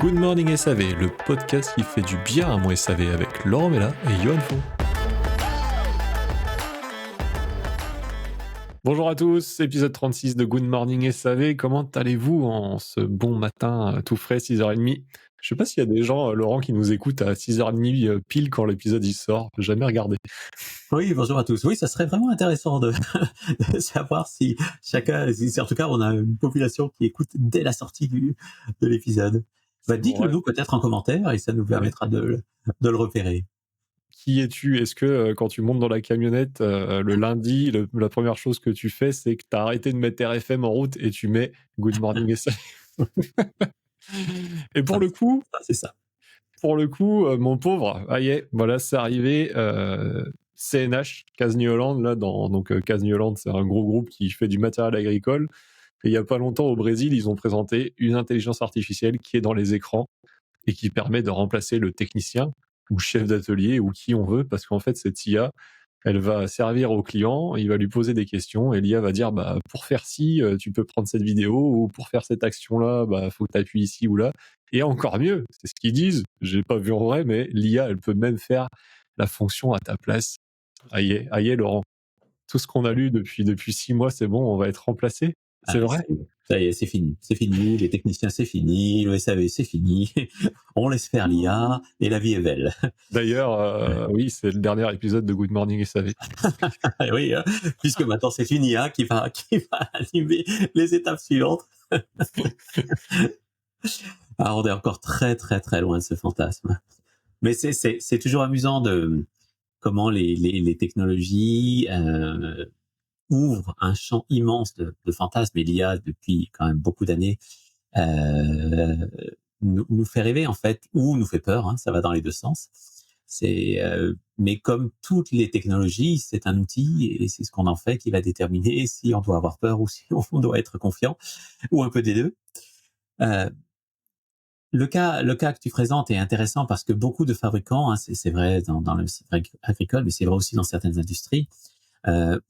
Good Morning SAV, le podcast qui fait du bien à mon SAV avec Laurent Mella et Johan Fon. Bonjour à tous, épisode 36 de Good Morning SAV. Comment allez-vous en ce bon matin tout frais, 6h30? Je sais pas s'il y a des gens, Laurent, qui nous écoutent à 6h30 pile quand l'épisode y sort. J'ai jamais regardé. Oui, bonjour à tous. Oui, ça serait vraiment intéressant de, de savoir si chacun, si en tout cas on a une population qui écoute dès la sortie de l'épisode. Bah, dites-le Ouais, nous peut-être en commentaire et ça nous ouais. permettra de le repérer. Qui es-tu? Est-ce que quand tu montes dans la camionnette le lundi, la première chose que tu fais, c'est que tu as arrêté de mettre RFM en route et tu mets Good Morning SAV? Et Ça, c'est ça. pour le coup, mon pauvre, ah y est, voilà, c'est arrivé. CNH, Casny Holland, là, donc Casny Holland, c'est un gros groupe qui fait du matériel agricole. Et il y a pas longtemps, au Brésil, ils ont présenté une intelligence artificielle qui est dans les écrans et qui permet de remplacer le technicien ou chef d'atelier ou qui on veut, parce qu'en fait, cette IA, elle va servir au client, il va lui poser des questions et l'IA va dire bah pour faire ci, tu peux prendre cette vidéo ou pour faire cette action-là, bah faut que tu appuies ici ou là. Et encore mieux, c'est ce qu'ils disent, j'ai pas vu en vrai, mais l'IA, elle peut même faire la fonction à ta place. Aïe, Laurent. Tout ce qu'on a lu depuis 6 mois, c'est bon, on va être remplacé. C'est Ah, vrai? ça y est, c'est fini. C'est fini. Les techniciens, c'est fini. Le SAV, c'est fini. On laisse faire l'IA et la vie est belle. D'ailleurs, Ouais. oui, c'est le dernier épisode de Good Morning SAV. Oui, puisque maintenant c'est une IA qui va animer les étapes suivantes. Ah, on est encore très très très loin de ce fantasme. Mais c'est toujours amusant de comment les technologies ouvrent un champ immense de fantasmes. Et l'IA, depuis quand même beaucoup d'années, euh, nous fait rêver en fait, ou nous fait peur. Hein, ça va dans les deux sens. Mais comme toutes les technologies, c'est un outil et c'est ce qu'on en fait qui va déterminer si on doit avoir peur ou si on doit être confiant, ou un peu des deux. Euh, le cas que tu présentes est intéressant parce que beaucoup de fabricants, hein, c'est vrai dans le secteur agricole, mais c'est vrai aussi dans certaines industries,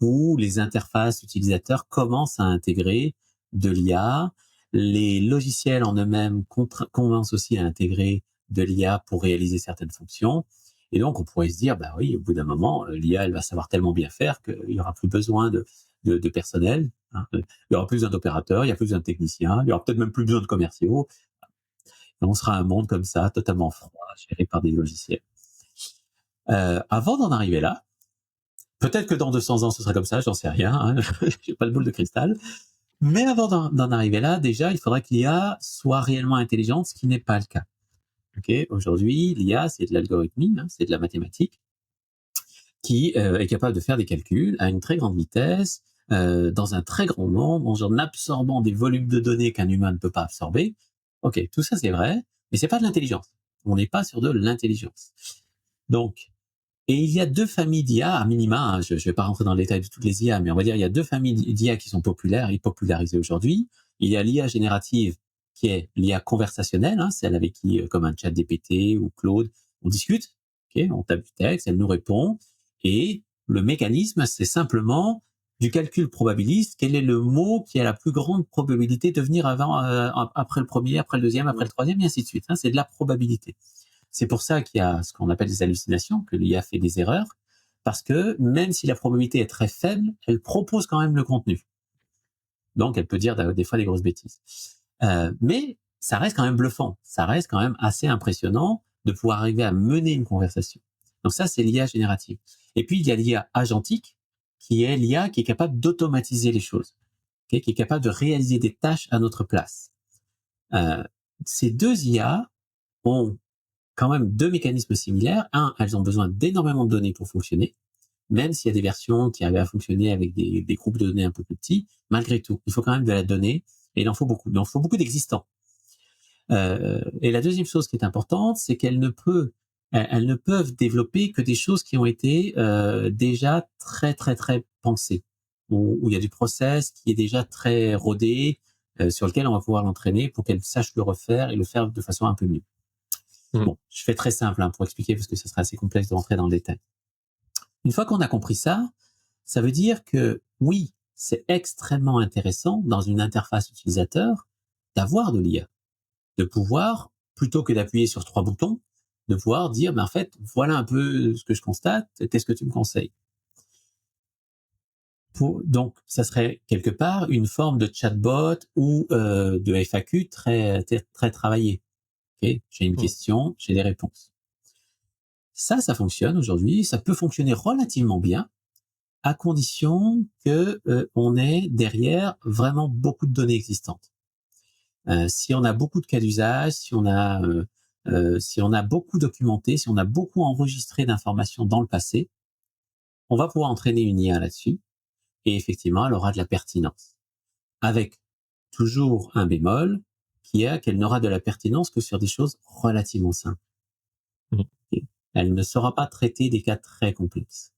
où les interfaces utilisateurs commencent à intégrer de l'IA. Les logiciels en eux-mêmes commencent aussi à intégrer de l'IA pour réaliser certaines fonctions. Et donc, on pourrait se dire, bah oui, au bout d'un moment, l'IA, elle va savoir tellement bien faire qu'il y aura plus besoin de personnel. Hein. Il y aura plus besoin d'opérateurs, il y a plus besoin de techniciens, il y aura peut-être même plus besoin de commerciaux. Et on sera un monde comme ça, totalement froid, géré par des logiciels. Avant d'en arriver là, peut-être que dans 200 ans, ce sera comme ça, j'en sais rien, hein, j'ai pas de boule de cristal. Mais avant d'en arriver là, déjà, il faudrait que l'IA soit réellement intelligente, ce qui n'est pas le cas. Okay, aujourd'hui, l'IA, c'est de l'algorithmie, hein, c'est de la mathématique, qui est capable de faire des calculs à une très grande vitesse, dans un très grand nombre, en absorbant des volumes de données qu'un humain ne peut pas absorber. Ok, tout ça c'est vrai, mais c'est pas de l'intelligence. On n'est pas sur de l'intelligence. Donc, et il y a deux familles d'IA, à minima, hein, je ne vais pas rentrer dans le détail de toutes les IA, mais on va dire il y a deux familles d'IA qui sont populaires et popularisées aujourd'hui. Il y a l'IA générative, qui est l'IA conversationnelle, hein, celle avec qui, comme un chat GPT ou Claude, on discute, okay, on tape du texte, elle nous répond, et le mécanisme, c'est simplement du calcul probabiliste. Quel est le mot qui a la plus grande probabilité de venir après le premier, après le deuxième, après le troisième, et ainsi de suite. Hein, c'est de la probabilité. C'est pour ça qu'il y a ce qu'on appelle des hallucinations, que l'IA fait des erreurs, parce que même si la probabilité est très faible, elle propose quand même le contenu. Donc, elle peut dire des fois des grosses bêtises. Mais ça reste quand même bluffant, ça reste quand même assez impressionnant de pouvoir arriver à mener une conversation. Donc ça, c'est l'IA générative. Et puis, il y a l'IA agentique, qui est l'IA qui est capable d'automatiser les choses, okay, qui est capable de réaliser des tâches à notre place. Ces deux IA ont quand même deux mécanismes similaires. Un, elles ont besoin d'énormément de données pour fonctionner, même s'il y a des versions qui arrivent à fonctionner avec des groupes de données un peu plus petits. Malgré tout, il faut quand même de la donnée et il en faut beaucoup. Il en faut beaucoup d'existants. Et la deuxième chose qui est importante, c'est elles ne peuvent développer que des choses qui ont été déjà très très très pensées, où il y a du process qui est déjà très rodé, sur lequel on va pouvoir l'entraîner pour qu'elle sache le refaire et le faire de façon un peu mieux. Bon, je fais très simple pour expliquer parce que ce serait assez complexe de rentrer dans le détail. Une fois qu'on a compris ça, ça veut dire que oui, c'est extrêmement intéressant dans une interface utilisateur d'avoir de l'IA, de pouvoir plutôt que d'appuyer sur 3 boutons, de pouvoir dire, en fait, voilà un peu ce que je constate, qu'est-ce que tu me conseilles? Donc, ça serait quelque part une forme de chatbot ou de FAQ très travaillé. Okay, j'ai une question, j'ai des réponses. Ça fonctionne aujourd'hui, ça peut fonctionner relativement bien, à condition que on ait derrière vraiment beaucoup de données existantes. Si on a beaucoup de cas d'usage, si on a beaucoup documenté, si on a beaucoup enregistré d'informations dans le passé, on va pouvoir entraîner une IA là-dessus, et effectivement, elle aura de la pertinence. Avec toujours un bémol, qui est qu'elle n'aura de la pertinence que sur des choses relativement simples. Okay. Elle ne saura pas traiter des cas très complexes.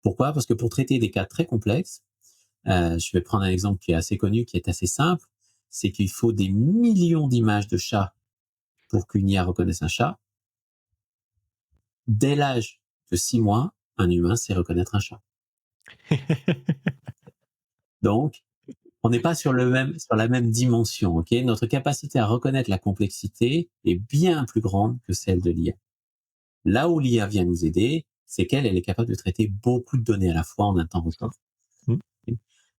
Pourquoi? Parce que pour traiter des cas très complexes, je vais prendre un exemple qui est assez connu, qui est assez simple, c'est qu'il faut des millions d'images de chats pour qu'une IA reconnaisse un chat. Dès l'âge de 6 mois, un humain sait reconnaître un chat. Donc, on n'est pas sur la même dimension, ok? Notre capacité à reconnaître la complexité est bien plus grande que celle de l'IA. Là où l'IA vient nous aider, c'est qu'elle est capable de traiter beaucoup de données à la fois en un temps record.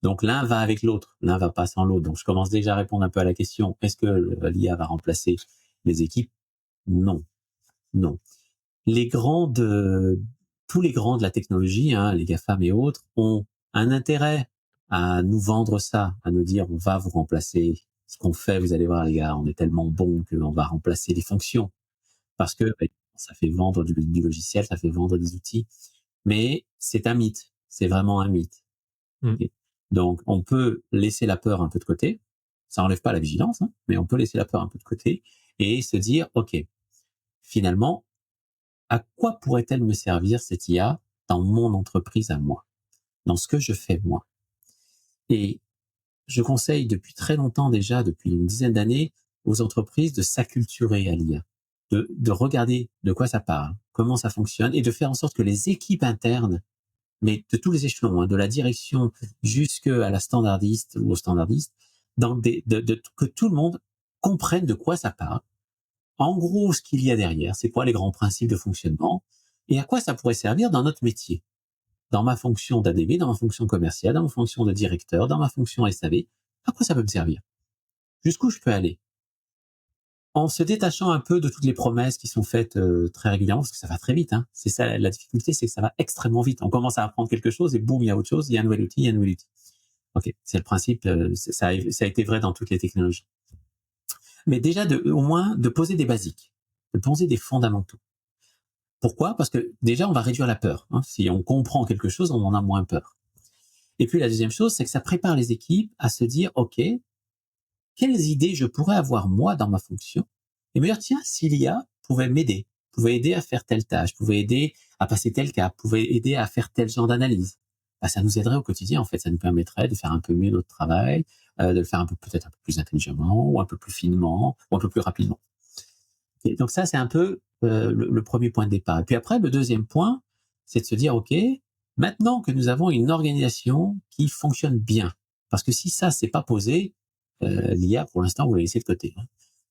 Donc l'un va avec l'autre, l'un va pas sans l'autre. Donc je commence déjà à répondre un peu à la question, est-ce que l'IA va remplacer les équipes? Non, non. Tous les grands de la technologie, hein, les GAFAM et autres, ont un intérêt à nous vendre ça, à nous dire on va vous remplacer. Ce qu'on fait, vous allez voir les gars, on est tellement bon qu'on va remplacer les fonctions. Parce que ça fait vendre du logiciel, ça fait vendre des outils. Mais c'est un mythe, c'est vraiment un mythe. Okay. Donc on peut laisser la peur un peu de côté, ça enlève pas la vigilance, hein, mais on peut laisser la peur un peu de côté et se dire, ok, finalement, à quoi pourrait-elle me servir cette IA dans mon entreprise à moi, dans ce que je fais moi? Et je conseille depuis très longtemps déjà, depuis une dizaine d'années, aux entreprises de s'acculturer à l'IA, de regarder de quoi ça parle, comment ça fonctionne, et de faire en sorte que les équipes internes, mais de tous les échelons, hein, de la direction jusqu'à la standardiste ou au standardiste, que tout le monde comprenne de quoi ça parle. En gros, ce qu'il y a derrière, c'est quoi les grands principes de fonctionnement et à quoi ça pourrait servir dans notre métier. Dans ma fonction d'ADV, dans ma fonction commerciale, dans ma fonction de directeur, dans ma fonction SAV, à quoi ça peut me servir? Jusqu'où je peux aller? En se détachant un peu de toutes les promesses qui sont faites très régulièrement, parce que ça va très vite. Hein. C'est ça, la difficulté, c'est que ça va extrêmement vite. On commence à apprendre quelque chose et boum, il y a autre chose, il y a un nouvel outil, il y a un nouvel outil. Ok, c'est le principe, ça a été vrai dans toutes les technologies. Mais déjà, au moins, de poser des basiques, de poser des fondamentaux. Pourquoi? Parce que déjà, on va réduire la peur. Hein. Si on comprend quelque chose, on en a moins peur. Et puis la deuxième chose, c'est que ça prépare les équipes à se dire, ok, quelles idées je pourrais avoir moi dans ma fonction, et me dire, tiens, si l'IA pouvait m'aider, pouvait aider à faire telle tâche, pouvait aider à passer tel cap, pouvait aider à faire tel genre d'analyse, bah, ça nous aiderait au quotidien, en fait. Ça nous permettrait de faire un peu mieux notre travail, de le faire peut-être un peu plus intelligemment, ou un peu plus finement, ou un peu plus rapidement. Et donc ça, c'est un peu le premier point de départ. Et puis après, le deuxième point, c'est de se dire, OK, maintenant que nous avons une organisation qui fonctionne bien, parce que si ça, c'est pas posé, l'IA, pour l'instant, vous la laissez de côté. Hein.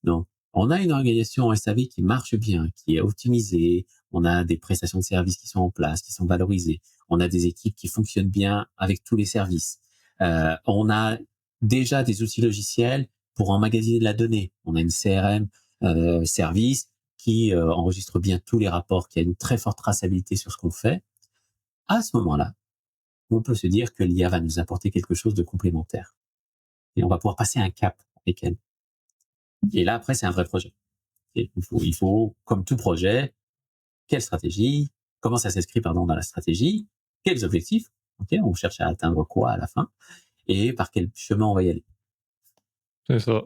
Donc, on a une organisation SAV qui marche bien, qui est optimisée, on a des prestations de services qui sont en place, qui sont valorisées, on a des équipes qui fonctionnent bien avec tous les services, on a déjà des outils logiciels pour emmagasiner de la donnée, on a une CRM service qui enregistre bien tous les rapports, qui a une très forte traçabilité sur ce qu'on fait. À ce moment-là, on peut se dire que l'IA va nous apporter quelque chose de complémentaire. Et on va pouvoir passer un cap avec elle. Et là, après, c'est un vrai projet. Et il faut, comme tout projet, quelle stratégie, comment ça s'inscrit, dans la stratégie, quels objectifs, ok, on cherche à atteindre quoi à la fin, et par quel chemin on va y aller. C'est ça.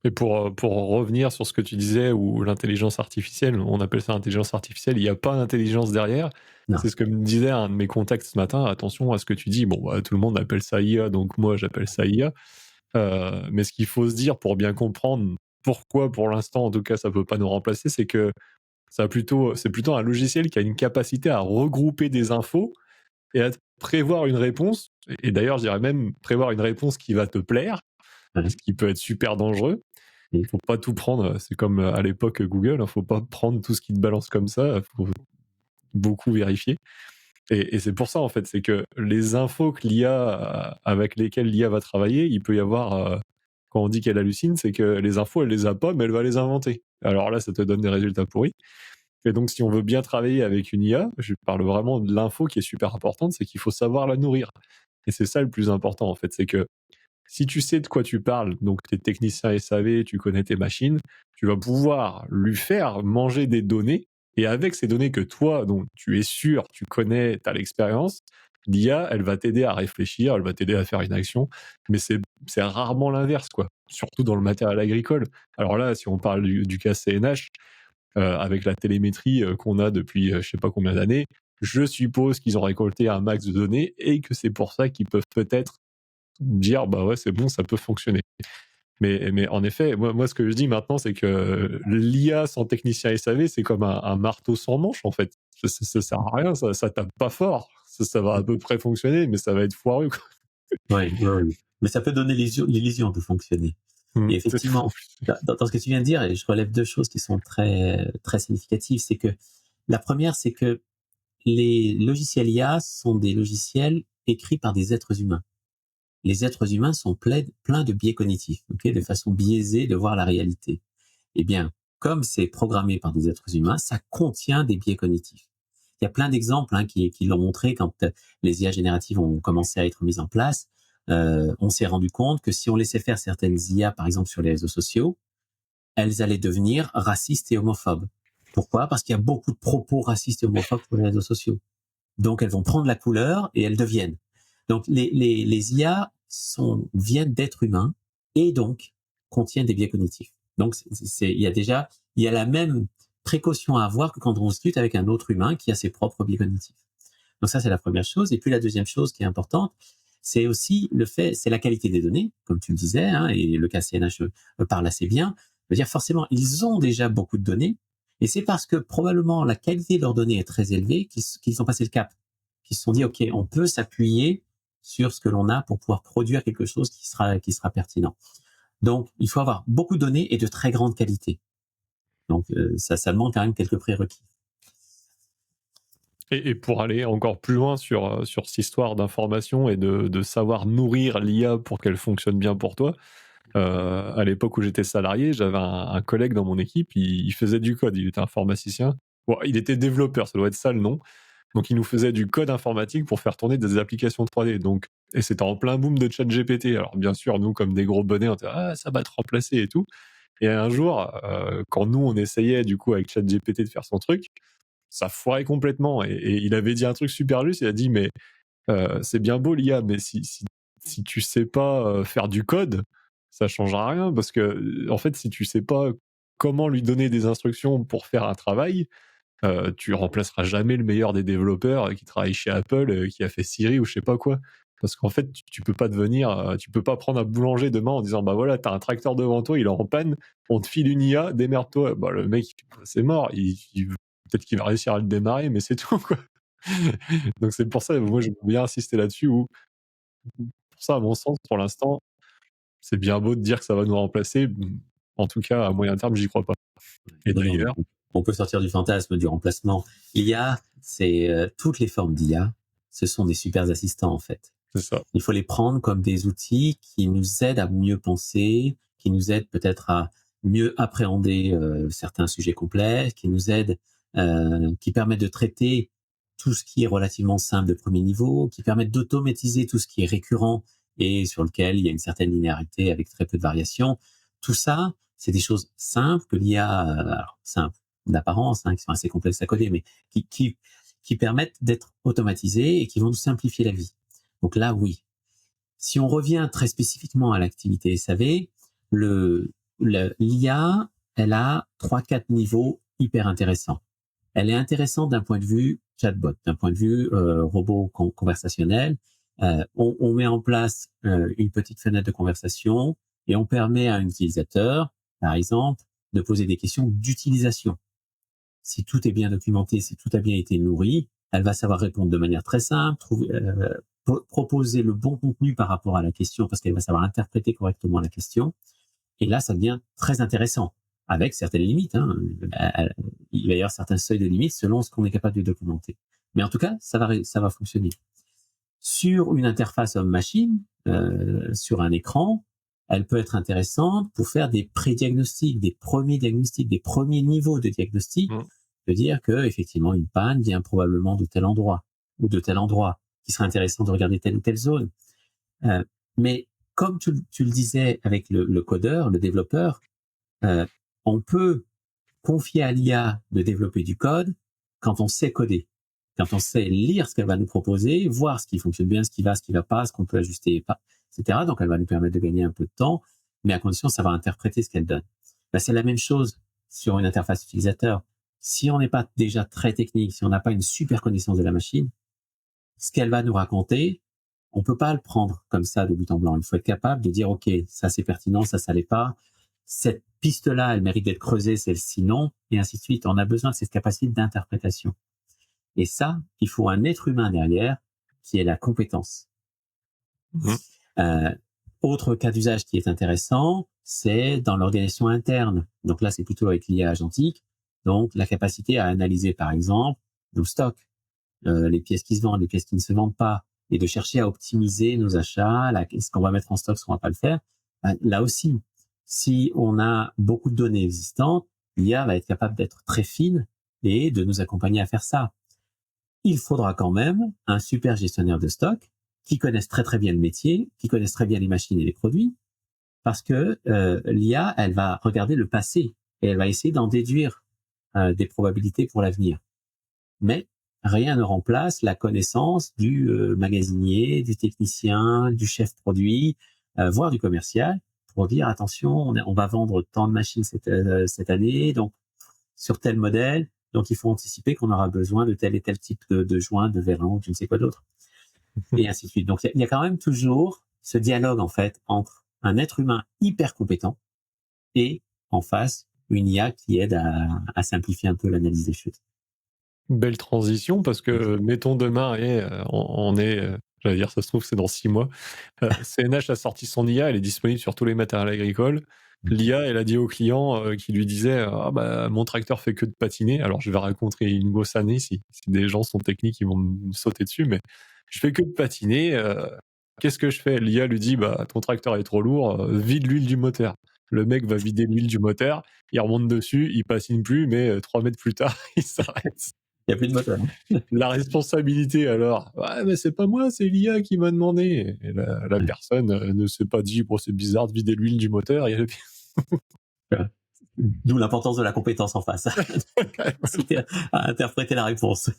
Et pour revenir sur ce que tu disais, ou l'intelligence artificielle, on appelle ça intelligence artificielle, il n'y a pas d'intelligence derrière. Non. C'est ce que me disait un de mes contacts ce matin, attention à ce que tu dis, bon, bah, tout le monde appelle ça IA, donc moi j'appelle ça IA. Mais ce qu'il faut se dire pour bien comprendre pourquoi, pour l'instant, en tout cas, ça ne peut pas nous remplacer, c'est que c'est plutôt un logiciel qui a une capacité à regrouper des infos et à prévoir une réponse. Et d'ailleurs, je dirais même prévoir une réponse qui va te plaire, ce qui peut être super dangereux. Et Faut pas tout prendre. C'est comme à l'époque Google, hein, faut pas prendre tout ce qui te balance comme ça. Faut beaucoup vérifier. Et c'est pour ça, en fait, c'est que les infos que l'IA, avec lesquelles l'IA va travailler, il peut y avoir, quand on dit qu'elle hallucine, c'est que les infos, elle les a pas, mais elle va les inventer. Alors là, ça te donne des résultats pourris. Et donc, si on veut bien travailler avec une IA, je parle vraiment de l'info qui est super importante, c'est qu'il faut savoir la nourrir. Et c'est ça le plus important, en fait, c'est que si tu sais de quoi tu parles, donc tu es technicien SAV, tu connais tes machines, tu vas pouvoir lui faire manger des données. Et avec ces données que toi, donc tu es sûr, tu connais, tu as l'expérience, l'IA, elle va t'aider à réfléchir, elle va t'aider à faire une action. Mais c'est rarement l'inverse, quoi. Surtout dans le matériel agricole. Alors là, si on parle du cas CNH, avec la télémétrie qu'on a depuis je sais pas combien d'années, je suppose qu'ils ont récolté un max de données et que c'est pour ça qu'ils peuvent peut-être dire bah ouais c'est bon ça peut fonctionner. Mais en effet moi ce que je dis maintenant c'est que l'IA sans technicien SAV c'est comme un marteau sans manche en fait. Ça sert à rien, ça tape pas fort, ça va à peu près fonctionner mais ça va être foireux quoi. ouais, ouais, ouais. Mais ça peut donner l'illusion de fonctionner. Et C'est ça. effectivement, dans ce que tu viens de dire, et je relève deux choses qui sont très, très significatives, c'est que la première, c'est que les logiciels IA sont des logiciels écrits par des êtres humains. Les êtres humains sont pleins de biais cognitifs, de façon biaisée de voir la réalité. Eh bien, comme c'est programmé par des êtres humains, ça contient des biais cognitifs. Il y a plein d'exemples qui l'ont montré quand les IA génératives ont commencé à être mises en place. On s'est rendu compte que si on laissait faire certaines IA, par exemple sur les réseaux sociaux, elles allaient devenir racistes et homophobes. Pourquoi? Parce qu'il y a beaucoup de propos racistes et homophobes sur les réseaux sociaux. Donc elles vont prendre la couleur et elles deviennent. Donc les IA viennent d'êtres humains et donc contiennent des biais cognitifs. Donc il y a la même précaution à avoir que quand on discute avec un autre humain qui a ses propres biais cognitifs. Donc ça c'est la première chose. Et puis la deuxième chose qui est importante, c'est aussi c'est la qualité des données, comme tu le disais, hein, et le cas CNH parle assez bien. Je veux dire forcément ils ont déjà beaucoup de données. Et c'est parce que probablement la qualité de leurs données est très élevée qu'ils ont passé le cap, qu'ils se sont dit, OK, on peut s'appuyer sur ce que l'on a pour pouvoir produire quelque chose qui sera pertinent. Donc, il faut avoir beaucoup de données et de très grande qualité. Donc, ça demande quand même quelques prérequis. Et pour aller encore plus loin sur cette histoire d'information et de savoir nourrir l'IA pour qu'elle fonctionne bien pour toi, à l'époque où j'étais salarié, j'avais un collègue dans mon équipe, il faisait du code, il était informaticien. Bon, il était développeur, ça doit être ça le nom. Donc il nous faisait du code informatique pour faire tourner des applications 3D. Donc, et c'était en plein boom de ChatGPT. Alors bien sûr, nous, comme des gros bonnets, on était ah, ça va te remplacer et tout. Et un jour, quand nous, on essayait du coup avec ChatGPT de faire son truc, ça foirait complètement. Et il avait dit un truc super juste, il a dit, mais c'est bien beau l'IA, mais si tu sais pas faire du code, ça changera rien parce que en fait, si tu sais pas comment lui donner des instructions pour faire un travail, tu remplaceras jamais le meilleur des développeurs qui travaille chez Apple, qui a fait Siri ou je sais pas quoi. Parce qu'en fait, tu peux pas devenir, tu peux pas prendre un boulanger demain en disant bah voilà, t'as un tracteur devant toi, il est en panne, on te file une IA, démerde-toi. Bah le mec, c'est mort. Peut-être qu'il va réussir à le démarrer, mais c'est tout quoi. Donc c'est pour ça, moi, j'aime bien insister là-dessus. Ou pour ça, à mon sens, pour l'instant, c'est bien beau de dire que ça va nous remplacer. En tout cas, à moyen terme, j'y crois pas. Et Non, non, d'ailleurs, on peut sortir du fantasme du remplacement. L'IA, c'est toutes les formes d'IA, ce sont des super assistants en fait. c'est ça. Il faut les prendre comme des outils qui nous aident à mieux penser, qui nous aident peut-être à mieux appréhender certains sujets complexes, qui permettent de traiter tout ce qui est relativement simple de premier niveau, qui permettent d'automatiser tout ce qui est récurrent et sur lequel il y a une certaine linéarité avec très peu de variations. Tout ça, c'est des choses simples que l'IA, simples d'apparence, qui sont assez complexes à coder, mais qui permettent d'être automatisées et qui vont nous simplifier la vie. Donc là, oui. Si on revient très spécifiquement à l'activité SAV, l'IA, elle a 3-4 niveaux hyper intéressants. Elle est intéressante d'un point de vue chatbot, d'un point de vue robot conversationnel. On met en place une petite fenêtre de conversation et on permet à un utilisateur, par exemple, de poser des questions d'utilisation. Si tout est bien documenté, si tout a bien été nourri, elle va savoir répondre de manière très simple, proposer le bon contenu par rapport à la question, parce qu'elle va savoir interpréter correctement la question. Et là, ça devient très intéressant, avec certaines limites. Hein. Il va y avoir certains seuils de limites selon ce qu'on est capable de documenter. Mais en tout cas, ça va fonctionner. Sur une interface homme-machine, sur un écran, elle peut être intéressante pour faire des pré-diagnostics, des premiers niveaux de diagnostic, de dire que effectivement une panne vient probablement de tel endroit ou de tel endroit, qu'il serait intéressant de regarder telle ou telle zone. Mais comme tu le disais avec le codeur, le développeur, on peut confier à l'IA de développer du code quand on sait coder, quand on sait lire ce qu'elle va nous proposer, voir ce qui fonctionne bien, ce qui va pas, ce qu'on peut ajuster et pas, etc. Donc, elle va nous permettre de gagner un peu de temps, mais à condition de savoir interpréter ce qu'elle donne. Ben, c'est la même chose sur une interface utilisateur. Si on n'est pas déjà très technique, si on n'a pas une super connaissance de la machine, ce qu'elle va nous raconter, on peut pas le prendre comme ça de but en blanc. Il faut être capable de dire, OK, ça c'est pertinent, ça l'est pas. Cette piste-là, elle mérite d'être creusée, celle-ci non, et ainsi de suite. On a besoin de cette capacité d'interprétation. Et ça, il faut un être humain derrière qui ait la compétence. Autre cas d'usage qui est intéressant, c'est dans l'organisation interne. Donc là, c'est plutôt avec l'IA agentique. Donc, la capacité à analyser, par exemple, nos stocks, les pièces qui se vendent, les pièces qui ne se vendent pas, et de chercher à optimiser nos achats, ce qu'on va mettre en stock, ce qu'on va pas le faire. Là aussi, si on a beaucoup de données existantes, l'IA va être capable d'être très fine et de nous accompagner à faire ça. Il faudra quand même un super gestionnaire de stock qui connaisse très très bien le métier, qui connaisse très bien les machines et les produits, parce que l'IA, elle va regarder le passé et elle va essayer d'en déduire des probabilités pour l'avenir. Mais rien ne remplace la connaissance du magasinier, du technicien, du chef produit, voire du commercial, pour dire attention, on va vendre tant de machines cette année, donc sur tel modèle, donc il faut anticiper qu'on aura besoin de tel et tel type de joint, de vérins, je ne sais quoi d'autre, et ainsi de suite. Donc il y a quand même toujours ce dialogue en fait entre un être humain hyper compétent et en face une IA qui aide à simplifier un peu l'analyse des choses. Belle transition, parce que mettons demain, on est, j'allais dire, ça se trouve, c'est dans 6 mois. CNH a sorti son IA, elle est disponible sur tous les matériels agricoles. L'IA, elle a dit au client qui lui disait ah bah mon tracteur fait que de patiner. Alors je vais raconter une grosse année si des gens sont techniques, ils vont me sauter dessus, mais je fais que de patiner. Qu'est-ce que je fais? L'IA lui dit bah ton tracteur est trop lourd, vide l'huile du moteur. Le mec va vider l'huile du moteur, il remonte dessus, il patine plus, mais 3 mètres plus tard, il s'arrête. Il n'y a plus de moteur. La responsabilité alors, ouais mais c'est pas moi, c'est l'IA qui m'a demandé. Et la personne ne s'est pas dit bon c'est bizarre de vider l'huile du moteur. D'où l'importance de la compétence en face. C'était à interpréter la réponse.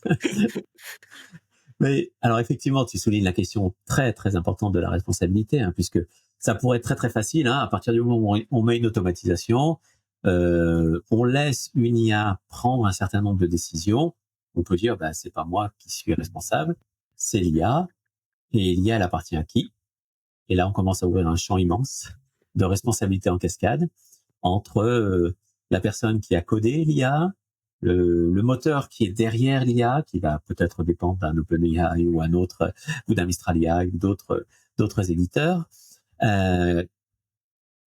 Mais alors effectivement, tu soulignes la question très très importante de la responsabilité, hein, puisque ça pourrait être très très facile, hein, à partir du moment où on met une automatisation, on laisse une IA prendre un certain nombre de décisions. On peut dire, bah c'est pas moi qui suis responsable, c'est l'IA, et l'IA elle appartient à qui? Et là, on commence à ouvrir un champ immense de responsabilité en cascade entre la personne qui a codé l'IA, le moteur qui est derrière l'IA, qui va peut-être dépendre d'un OpenAI ou un autre, ou d'un Mistral AI ou d'autres éditeurs,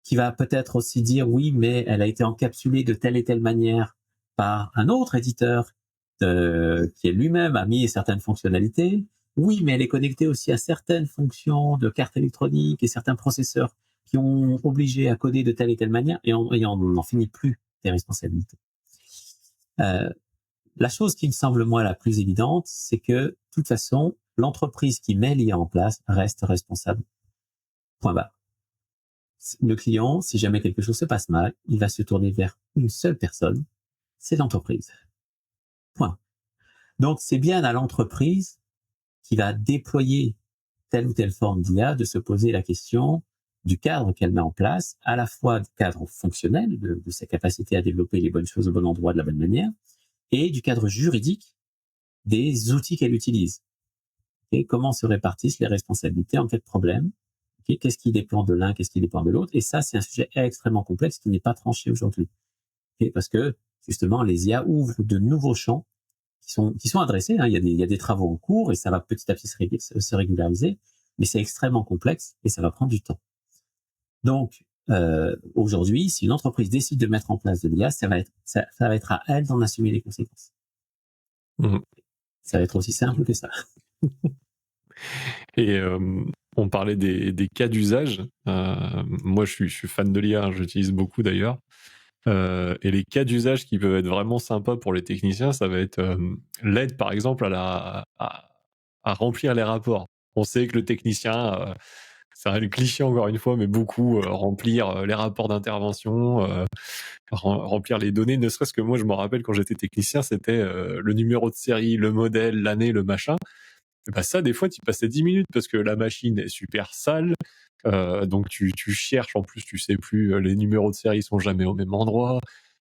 qui va peut-être aussi dire oui, mais elle a été encapsulée de telle et telle manière par un autre éditeur qui lui-même a mis certaines fonctionnalités. Oui, mais elle est connectée aussi à certaines fonctions de cartes électroniques et certains processeurs qui ont obligé à coder de telle et telle manière, et on n'en finit plus des responsabilités. La chose qui me semble moi la plus évidente, c'est que de toute façon, l'entreprise qui met l'IA en place reste responsable. Point barre. Le client, si jamais quelque chose se passe mal, il va se tourner vers une seule personne, c'est l'entreprise. Point. Donc c'est bien à l'entreprise qui va déployer telle ou telle forme d'IA de se poser la question du cadre qu'elle met en place, à la fois du cadre fonctionnel, de sa capacité à développer les bonnes choses au bon endroit de la bonne manière, et du cadre juridique des outils qu'elle utilise. Et comment se répartissent les responsabilités en cas de problème? Qu'est-ce qui dépend de l'un, qu'est-ce qui dépend de l'autre? Et ça, c'est un sujet extrêmement complexe qui n'est pas tranché aujourd'hui. Parce que, justement, les IA ouvrent de nouveaux champs qui sont adressés. Hein. Il y a des travaux en cours et ça va petit à petit se régulariser, mais c'est extrêmement complexe et ça va prendre du temps. Donc, aujourd'hui, si une entreprise décide de mettre en place de l'IA, ça va être à elle d'en assumer les conséquences. Mmh. Ça va être aussi simple que ça. Et on parlait des cas d'usage. Moi, je suis fan de l'IA, j'utilise beaucoup d'ailleurs. Et les cas d'usage qui peuvent être vraiment sympas pour les techniciens, ça va être l'aide, par exemple, à remplir les rapports. On sait que le technicien, c'est un cliché encore une fois, mais beaucoup remplir les rapports d'intervention, remplir les données. Ne serait-ce que moi, je me rappelle quand j'étais technicien, c'était le numéro de série, le modèle, l'année, le machin. Et bah ça, des fois, tu passais 10 minutes parce que la machine est super sale. Donc tu cherches, en plus, tu sais plus, les numéros de série sont jamais au même endroit.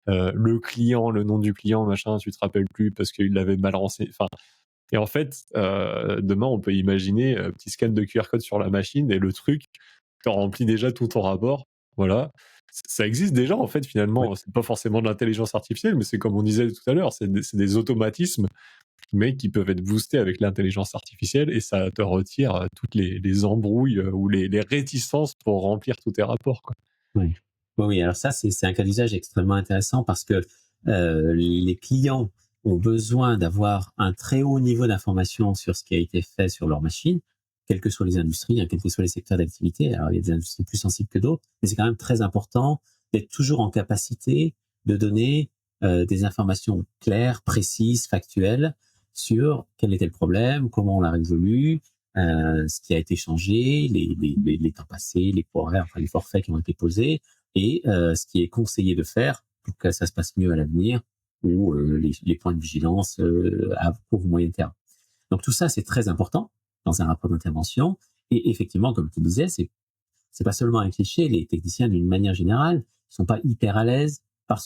Le client, le nom du client, machin, tu te rappelles plus parce qu'il l'avait mal renseigné. Enfin, et en fait, demain, on peut imaginer petit scan de QR code sur la machine et le truc, tu remplis déjà tout ton rapport. Voilà. Ça existe déjà, en fait, Oui, finalement. C'est pas forcément de l'intelligence artificielle, mais c'est comme on disait tout à l'heure, c'est des automatismes, mais qui peuvent être boostés avec l'intelligence artificielle et ça te retire toutes les embrouilles ou les réticences pour remplir tous tes rapports, quoi. oui. Oui, oui, alors ça, c'est un cas d'usage extrêmement intéressant parce que les clients ont besoin d'avoir un très haut niveau d'information sur ce qui a été fait sur leur machine, quelles que soient les industries, hein, quels que soient les secteurs d'activité. Alors, il y a des industries plus sensibles que d'autres, mais c'est quand même très important d'être toujours en capacité de donner des informations claires, précises, factuelles sur quel était le problème, comment on l'a résolu, ce qui a été changé, les temps passés, les horaires, enfin les forfaits qui ont été posés, et ce qui est conseillé de faire pour que ça se passe mieux à l'avenir, ou les points de vigilance à court ou moyen terme. Donc tout ça, c'est très important dans un rapport d'intervention. Et effectivement, comme tu disais, c'est pas seulement un cliché. Les techniciens, d'une manière générale, sont pas hyper à l'aise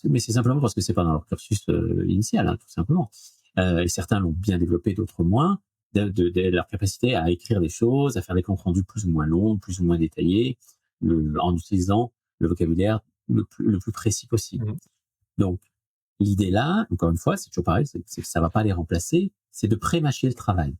mais c'est simplement parce que c'est pas dans leur cursus initial, hein, tout simplement. Et certains l'ont bien développé, d'autres moins. De leur capacité à écrire des choses, à faire des comptes rendus plus ou moins longs, plus ou moins détaillés, en utilisant le vocabulaire le plus précis possible. Mmh. Donc, l'idée là, encore une fois, c'est toujours pareil, c'est que ça va pas les remplacer, c'est de pré-mâcher le travail.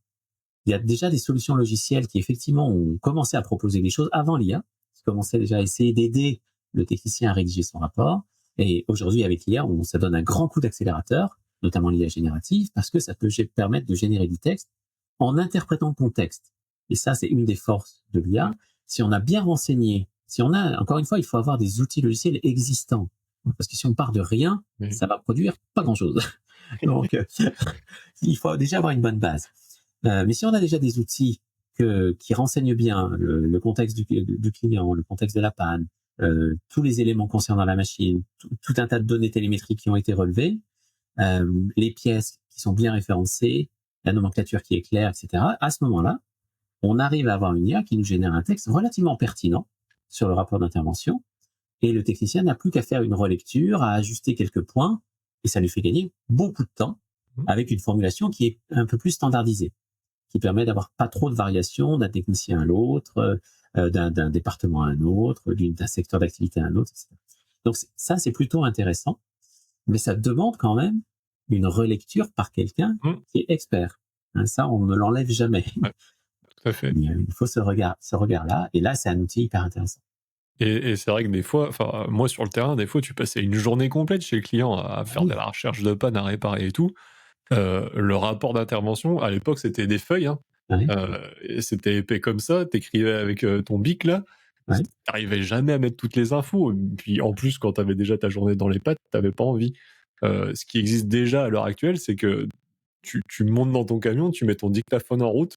Il y a déjà des solutions logicielles qui effectivement ont commencé à proposer des choses avant l'IA, qui commençaient déjà à essayer d'aider le technicien à rédiger son rapport. Et aujourd'hui, avec l'IA, ça donne un grand coup d'accélérateur, notamment l'IA générative, parce que ça peut permettre de générer du texte en interprétant le contexte. Et ça, c'est une des forces de l'IA. Si on a bien renseigné, si on a, encore une fois, il faut avoir des outils logiciels existants. Parce que si on part de rien, Oui. ça va produire pas grand-chose. Donc, il faut déjà avoir une bonne base. Mais si on a déjà des outils qui renseignent bien le contexte du client, le contexte de la panne, tous les éléments concernant la machine, tout un tas de données télémétriques qui ont été relevées, les pièces qui sont bien référencées, la nomenclature qui est claire, etc. À ce moment-là, on arrive à avoir une IA qui nous génère un texte relativement pertinent sur le rapport d'intervention, et le technicien n'a plus qu'à faire une relecture, à ajuster quelques points, et ça lui fait gagner beaucoup de temps Mmh. avec une formulation qui est un peu plus standardisée, qui permet d'avoir pas trop de variations d'un technicien à l'autre, d'un département à un autre, d'un secteur d'activité à un autre, etc. Donc ça, c'est plutôt intéressant, mais ça demande quand même une relecture par quelqu'un Mmh. qui est expert. Hein, ça, on ne l'enlève jamais. Ouais, tout à fait. Il faut ce regard-là, et là, c'est un outil hyper intéressant. Et c'est vrai que des fois, enfin, moi sur le terrain, des fois, tu passais une journée complète chez le client à faire de Oui, la recherche de panne, à réparer et tout. Le rapport d'intervention, à l'époque, c'était des feuilles, hein. ouais, Et c'était épais comme ça, t'écrivais avec ton bic là, ouais, t'arrivais jamais à mettre toutes les infos. Et puis en plus, quand t'avais déjà ta journée dans les pattes, t'avais pas envie. Ce qui existe déjà à l'heure actuelle, c'est que tu montes dans ton camion, tu mets ton dictaphone en route,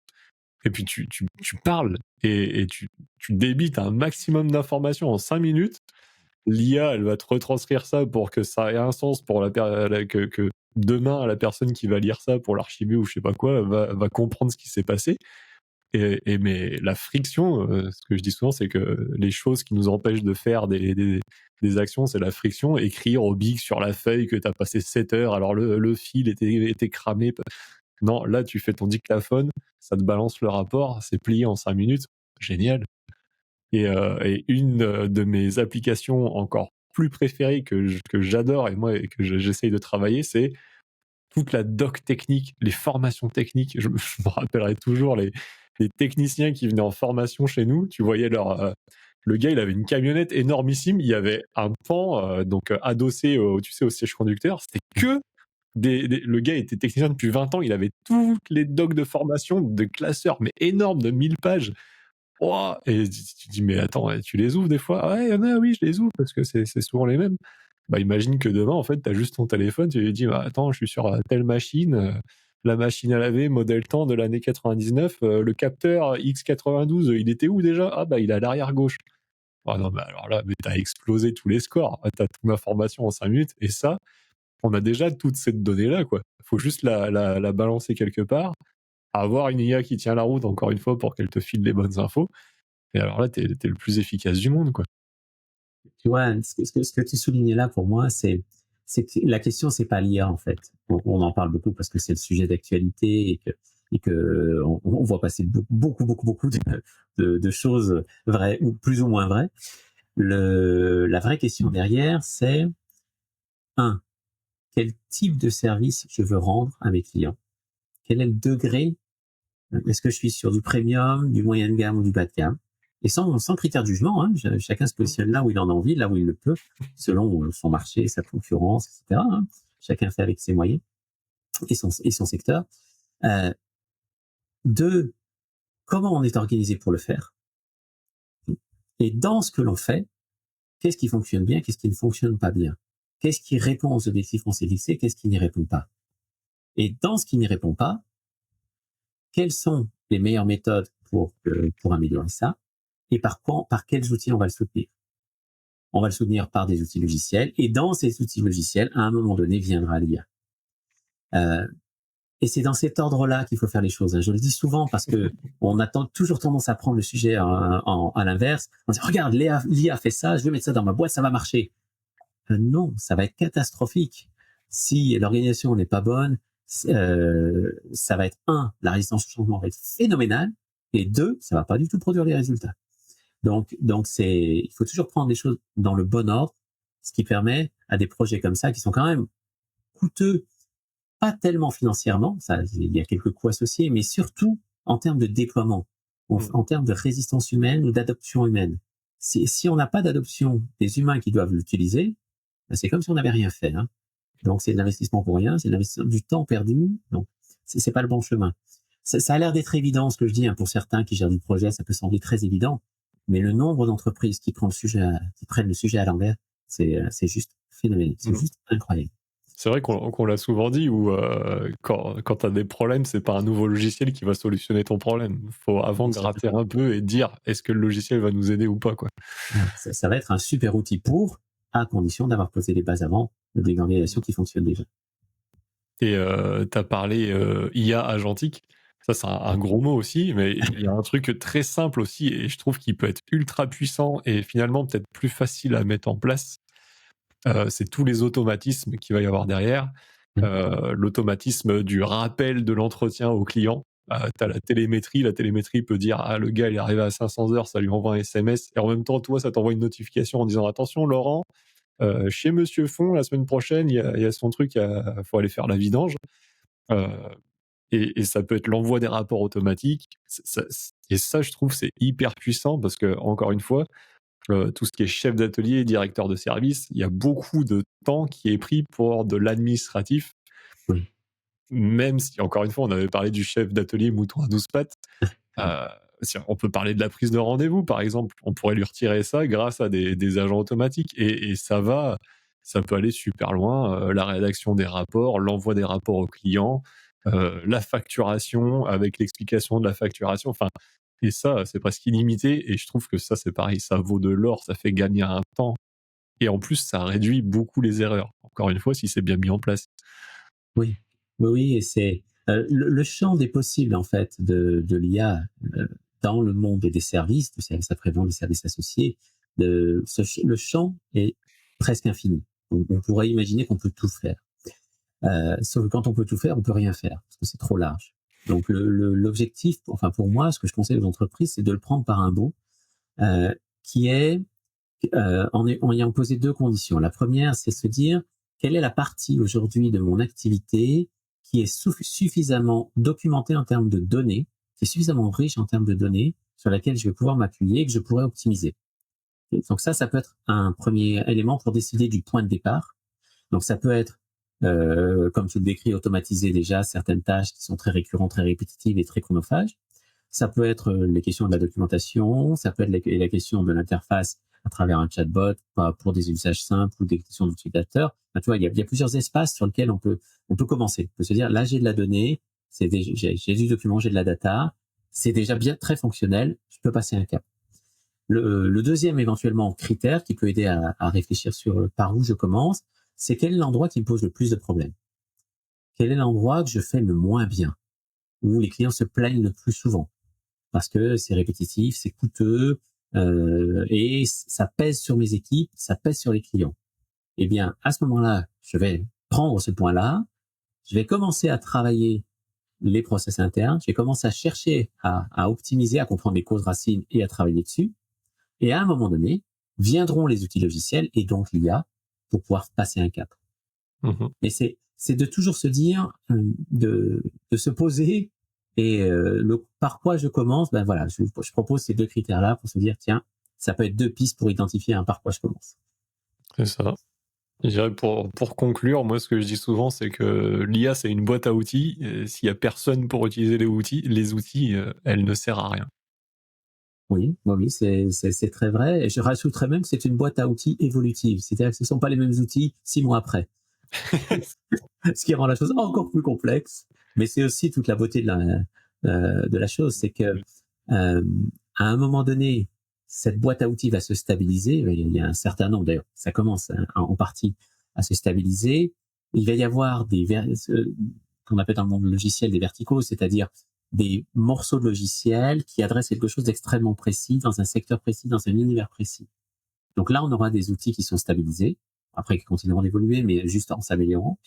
et puis tu parles et tu débites un maximum d'informations en 5 minutes. L'IA, elle va te retranscrire ça pour que ça ait un sens pour que demain, la personne qui va lire ça pour l'archiver ou je sais pas quoi, va comprendre ce qui s'est passé. Mais la friction, ce que je dis souvent, c'est que les choses qui nous empêchent de faire des actions, c'est la friction. Écrire au bic sur la feuille que tu as passé 7 heures, alors le fil était cramé. Non, là, tu fais ton dictaphone, ça te balance le rapport, c'est plié en 5 minutes. Génial. Et une de mes applications encore plus préférées que j'adore et moi et que j'essaye de travailler, c'est toute la doc technique, les formations techniques. Je me rappellerai toujours des techniciens qui venaient en formation chez nous. Tu voyais le gars, il avait une camionnette énormissime. Il y avait un pan adossé tu sais, au siège conducteur. C'était que le gars était technicien depuis 20 ans. Il avait toutes les docs de formation de classeurs, mais énormes, de 1000 pages. Ouah, et tu dis, mais attends, tu les ouvres des fois? Ah ouais, il y en a, oui, je les ouvre parce que c'est souvent les mêmes. Bah, imagine que demain, en fait, tu as juste ton téléphone, tu lui dis, bah, attends, je suis sur telle machine, la machine à laver, modèle temps de l'année 99, le capteur X92, il était où déjà? Ah, bah, il est à l'arrière gauche. Ah non, mais alors là, mais t'as explosé tous les scores. Ah, t'as toute ma formation en 5 minutes. Et ça, on a déjà toute cette donnée-là, quoi. Faut juste la balancer quelque part, avoir une IA qui tient la route, encore une fois, pour qu'elle te file les bonnes infos. Et alors là, t'es le plus efficace du monde, quoi. Tu vois, ce que tu soulignais là pour moi, c'est que la question, c'est pas l'IA en fait. On en parle beaucoup parce que c'est le sujet d'actualité et que on voit passer beaucoup de choses vraies ou plus ou moins vraies. La vraie question derrière, c'est un, quel type de service je veux rendre à mes clients? Quel est le degré? Est-ce que je suis sur du premium, du moyen de gamme ou du bas de gamme? Et sans critère de jugement, hein, chacun se positionne là où il en a envie, là où il le peut, selon son marché, sa concurrence, etc. Hein. Chacun fait avec ses moyens et son secteur. Deux, comment on est organisé pour le faire? Et dans ce que l'on fait, qu'est-ce qui fonctionne bien, qu'est-ce qui ne fonctionne pas bien? Qu'est-ce qui répond aux objectifs qu'on s'est fixés, qu'est-ce qui n'y répond pas? Et dans ce qui n'y répond pas, quelles sont les meilleures méthodes pour améliorer ça? Et par quels outils on va le soutenir? On va le soutenir par des outils logiciels, et dans ces outils logiciels, à un moment donné, viendra l'IA. Et c'est dans cet ordre-là qu'il faut faire les choses. Je le dis souvent parce que on a toujours tendance à prendre le sujet à l'inverse. On dit, regarde, l'IA fait ça, je vais mettre ça dans ma boîte, ça va marcher. Non, ça va être catastrophique. Si l'organisation n'est pas bonne, ça va être la résistance au changement va être phénoménale, et deux, ça va pas du tout produire les résultats. Donc il faut toujours prendre les choses dans le bon ordre, ce qui permet à des projets comme ça qui sont quand même coûteux, pas tellement financièrement, ça, il y a quelques coûts associés, mais surtout en termes de déploiement, en termes de résistance humaine ou d'adoption humaine. Si on n'a pas d'adoption des humains qui doivent l'utiliser, ben c'est comme si on n'avait rien fait. Hein. Donc c'est de l'investissement pour rien, c'est de l'investissement du temps perdu. Donc c'est pas le bon chemin. Ça a l'air d'être évident ce que je dis, hein, pour certains qui gèrent du projet, ça peut sembler très évident, mais le nombre d'entreprises qui prennent le sujet à l'envers, c'est juste phénoménal, c'est juste incroyable. C'est vrai qu'on l'a souvent dit, où quand tu as des problèmes, c'est pas un nouveau logiciel qui va solutionner ton problème. Il faut avant gratter un peu et dire, est-ce que le logiciel va nous aider ou pas, quoi. Ça va être un super outil à condition d'avoir posé les bases avant d'une organisation qui fonctionne déjà. Et tu as parlé IA agentique. Ça, c'est un gros mot aussi, mais il y a un truc très simple aussi, et je trouve qu'il peut être ultra puissant et finalement peut-être plus facile à mettre en place. C'est tous les automatismes qu'il va y avoir derrière. L'automatisme du rappel de l'entretien au client. Tu as la télémétrie peut dire, ah, le gars il est arrivé à 500 heures, ça lui envoie un SMS, et en même temps, toi, ça t'envoie une notification en disant, attention Laurent, chez Monsieur Font, la semaine prochaine, il y a son truc, il faut aller faire la vidange. Et ça peut être l'envoi des rapports automatiques. Et ça, je trouve, c'est hyper puissant parce que, encore une fois, tout ce qui est chef d'atelier, directeur de service, il y a beaucoup de temps qui est pris pour de l'administratif. Oui. Même si, encore une fois, on avait parlé du chef d'atelier mouton à 12 pattes. On peut parler de la prise de rendez-vous, par exemple. On pourrait lui retirer ça grâce à des agents automatiques. Et ça peut aller super loin. La rédaction des rapports, l'envoi des rapports aux clients, la facturation avec l'explication de la facturation. Enfin, et ça, c'est presque illimité. Et je trouve que ça, c'est pareil. Ça vaut de l'or. Ça fait gagner un temps. Et en plus, ça réduit beaucoup les erreurs. Encore une fois, si c'est bien mis en place. Oui, et c'est le champ des possibles en fait de l'IA dans le monde des services, du service après-vente, des services associés. Le champ est presque infini. On pourrait imaginer qu'on peut tout faire. Sauf que quand on peut tout faire, on peut rien faire parce que c'est trop large. Donc l'objectif, enfin pour moi, ce que je conseille aux entreprises, c'est de le prendre par un bout, qui est en ayant posé deux conditions. La première, c'est se dire quelle est la partie aujourd'hui de mon activité qui est suffisamment documentée en termes de données qui est suffisamment riche en termes de données sur laquelle je vais pouvoir m'appuyer et que je pourrais optimiser. Et donc ça peut être un premier élément pour décider du point de départ. Donc ça peut être, comme tu le décris, automatiser déjà certaines tâches qui sont très récurrentes, très répétitives et très chronophages. Ça peut être les questions de la documentation, ça peut être la question de l'interface à travers un chatbot pour des usages simples ou des questions d'utilisateurs. Enfin, tu vois, il y a plusieurs espaces sur lesquels on peut commencer. On peut se dire, là, j'ai de la donnée, j'ai du document, j'ai de la data, c'est déjà bien très fonctionnel, je peux passer un cap. Le deuxième, éventuellement, critère qui peut aider à réfléchir sur par où je commence, c'est quel est l'endroit qui me pose le plus de problèmes. Quel est l'endroit que je fais le moins bien, où les clients se plaignent le plus souvent, parce que c'est répétitif, c'est coûteux, et ça pèse sur mes équipes, ça pèse sur les clients. Eh bien, à ce moment-là, je vais prendre ce point-là, je vais commencer à travailler les process internes, je vais commencer à chercher à optimiser, à comprendre les causes racines et à travailler dessus. Et à un moment donné, viendront les outils logiciels et donc l'IA pour pouvoir passer un cap. Et c'est de toujours se dire, de se poser et par quoi je commence. Ben voilà, je propose ces 2 critères-là pour se dire, tiens, ça peut être 2 pistes pour identifier un par quoi je commence. C'est ça. Je dirais pour conclure, moi ce que je dis souvent, c'est que l'IA c'est une boîte à outils. Et s'il y a personne pour utiliser les outils, elle ne sert à rien. Oui, c'est très vrai. Et je rajouterais même que c'est une boîte à outils évolutive. C'est-à-dire que ce ne sont pas les mêmes outils 6 mois après. Ce qui rend la chose encore plus complexe. Mais c'est aussi toute la beauté de la chose. C'est que à un moment donné, cette boîte à outils va se stabiliser. Il y a un certain nombre, d'ailleurs, ça commence en partie à se stabiliser. Il va y avoir qu'on appelle dans le monde logiciel des verticaux, c'est-à-dire des morceaux de logiciels qui adressent quelque chose d'extrêmement précis, dans un secteur précis, dans un univers précis. Donc là, on aura des outils qui sont stabilisés, après qui continueront d'évoluer, mais juste en s'améliorant.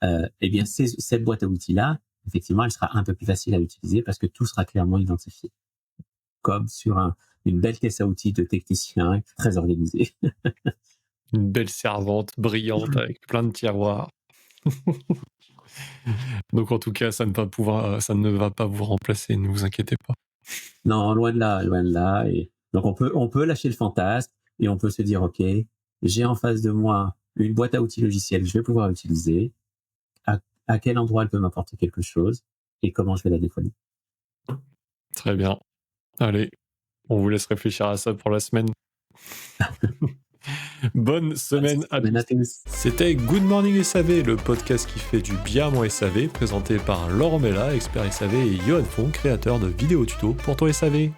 Eh bien, cette boîte à outils-là, effectivement, elle sera un peu plus facile à utiliser parce que tout sera clairement identifié. Comme sur une belle caisse à outils de techniciens très organisée. Une belle servante brillante avec plein de tiroirs. Donc en tout cas, ça ne va pas vous remplacer, ne vous inquiétez pas. Non, loin de là, loin de là. Et donc on peut lâcher le fantasme et on peut se dire, ok, j'ai en face de moi une boîte à outils logicielle que je vais pouvoir utiliser. À quel endroit elle peut m'apporter quelque chose et comment je vais la déployer. Très bien. Allez, on vous laisse réfléchir à ça pour la semaine. Bonne semaine à tous. C'était Good Morning SAV, le podcast qui fait du bien à mon SAV, présenté par Laurent Mella, expert SAV, et Johan Fon, créateur de vidéos tutos pour ton SAV.